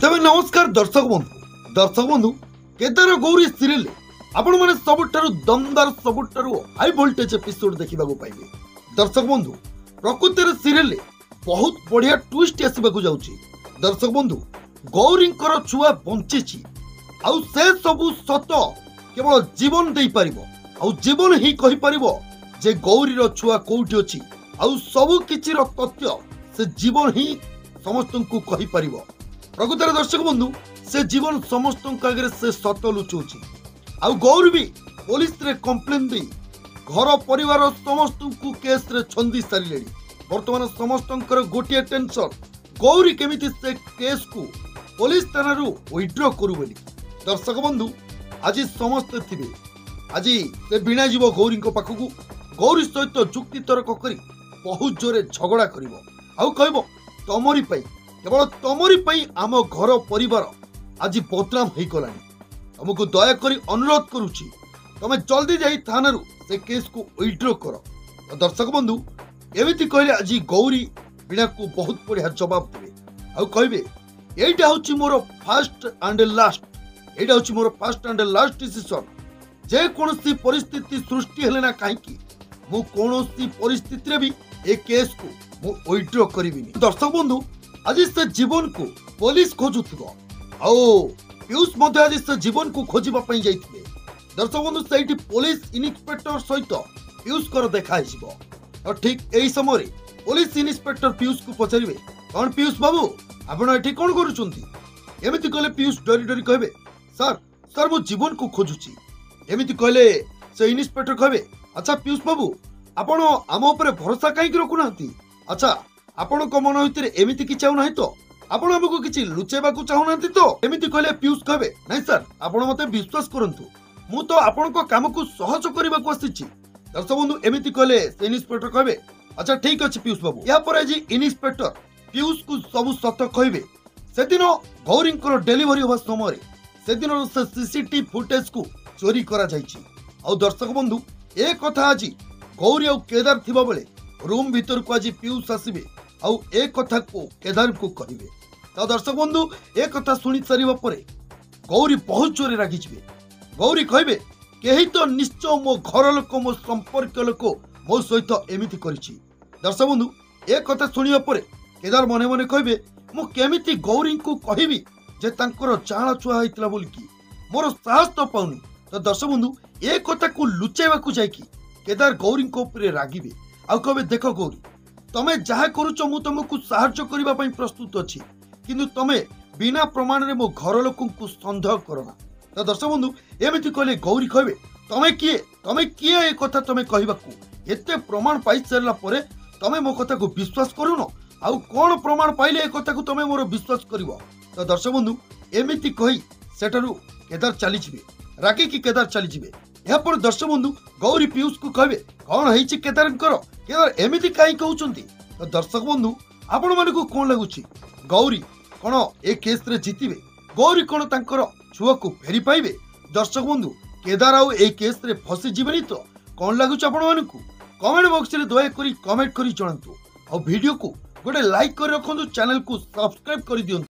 तेज नमस्कार दर्शक बंधु केदार गौरी सीरियल आपण मैंने सबुठारु दमदार सबुठारु हाई वोल्टेज एपिसोड देखा पाइबे। दर्शक बंधु प्रकृतिर सीरियल बहुत बढ़िया ट्विस्ट आसवाक जाउची। दर्शक बंधु गौरी छुआ बंची आउ से सबु सत केवल जीवन दे पारिबो आउ जीवन ही कहि पारिबो जे गौरीर छुआ कोउठी अछि आउ सबु किछि तथ्य से जीवन ही समस्त को कहि पारिबो। प्रकृतर दर्शक बंधु से जीवन समस्त आगे से सत लुचौची आउ गौरी भी पुलिस रे कंप्लेन दे घर परिवार समस्त को केस रे छंदी सारे। वर्तमान समस्त गोटे टेंशन गौरी केमिति से केस को पुलिस थाना विड्रॉ करू बोली। दर्शक बंधु आज समस्त थे आज से वीणा जीव गौरी पाखक गौरी सहित जुक्ति तर्क कर बहुत जोरे झगड़ा कर तमरी केवल तमरी आम घर परिवार आज बदनाम हो गला। तुमको दयाकोरी अनुरोध करुच्ची तमें जल्दी जाई थाना से केस को विड्रॉ कर। तो दर्शक बंधु एमती कहले आज गौरी वीणा को बहुत बढ़िया जवाब देवे आउ कहे एटा हूँ मोर फास्ट एंड लास्ट एटा हूँ मोर फास्ट एंड लास्ट डिसीजन जे कौन परिस्थिति सृष्टि हेले ना कहीं मु कौन परिस्थिति भी ए केस को मु विड्रॉ करिबिनी। दर्शक बंधु आज से जीवन को पुलिस खोजुथिबो आओ पीयूष मध्य आज से जीवन को खोजिबा पई जाइथिबे। दर्शक बंधु सेठी पुलिस इन्स्पेक्टर सहित पीयूष कर देखा हिसिबो और ठीक एही समय पुलिस इन्स्पेक्टर पीयूष को पचारिबे कौन पीयूष बाबू आपण एठी कोन करूचंती। एमिति कहले पीयूष डरी डरी कहबे सर सर मो जीवन को खोजुची। एमिति कहले से इन्स्पेक्टर कहबे अच्छा पीयूष बाबू आपण आम ऊपर भरोसा काहे रखुनांती। अच्छा आपण को मन भितर एमिति कि चाहू नाही तो आपण हमको किछि लुचेबा को चाहू नांती तो। एमिति कहले पीयूष कहबे नहीं सर आपण मते विश्वास करंतु मु तो आपण को काम को सहज करबा को आसीछि। दर्शक बंधु एमिति कहले से इन्स्पेक्टर कहबे अच्छा ठीक अछि पीयूष बाबू। या पर आज इन्स्पेक्टर पीयूष को सब सत कहबे से दिन गौरी डेलीवरी होबा समय से दिन से सीसीटीवी फुटेज को चोरी करा जायछि। आ दर्शक बंधु ए कथा आज गौरी और केदार थिबा बेले रूम भीतर को आज पीयूष आसबे आउ ए कथा को केदार को कहिबे। तो दर्शक बंधु ए कथा सुनी सारिबा परे गौरी बहुत जोरे रागी जिबे। गौरी कहबे केही तो निश्चय मो घर लोक मो संपर्क लोक मो सहित एमिति करिछि। दर्शक बंधु ए कथा सुनिबा परे केदार मने मने कहबे मु केमिति गौरी को कहिबी जे तांकर चाळ छुआ होइतला बोल की मोर साहस तो पाउनी। तो दर्शक बंधु ए कथा को लुचेबा को जायकी केदार गौरी को ऊपर रागिबे आ कहबे देखो गौरी तमे जहा करूच मु तुमको साहाय्य करबा पई प्रस्तुत अछि किंतु तमे बिना प्रमाण रे मो घर लोकन को संदेह करना। तो दर्शक बंधु एमिति कहले गौरी कहबे तमे किए ए कथा तमे कहबा को एते प्रमाण पाई सरला परे तमे मो कथा को विश्वास करूनो आउ कोन प्रमाण पाइले ए कथा को तमे मोर विश्वास करबो। तो दर्शक बंधु एमिति कहि सेठारु केदार चली जिवे रागी की केदार चली जिवे। या पर दर्शक बंधु गौरी पीयूष को कहबे कौन है केदार एमिति कहीं कहउचंती। तो दर्शक बंधु आपण माने को कोन लागुची गौरी कोन ए केस रे जीतिबे गौरी कोन तांकर छुआ को फेरी पाइबे। दर्शक बंधु केदार आउ ए केस रे फसी जीवनी तो कोन लागुची आपण माने को कमेंट बॉक्स रे दया करी कमेंट करी जणांतु और वीडियो को गोटे लाइक कर रखंतु चैनल को सब्सक्राइब कर दियंतु।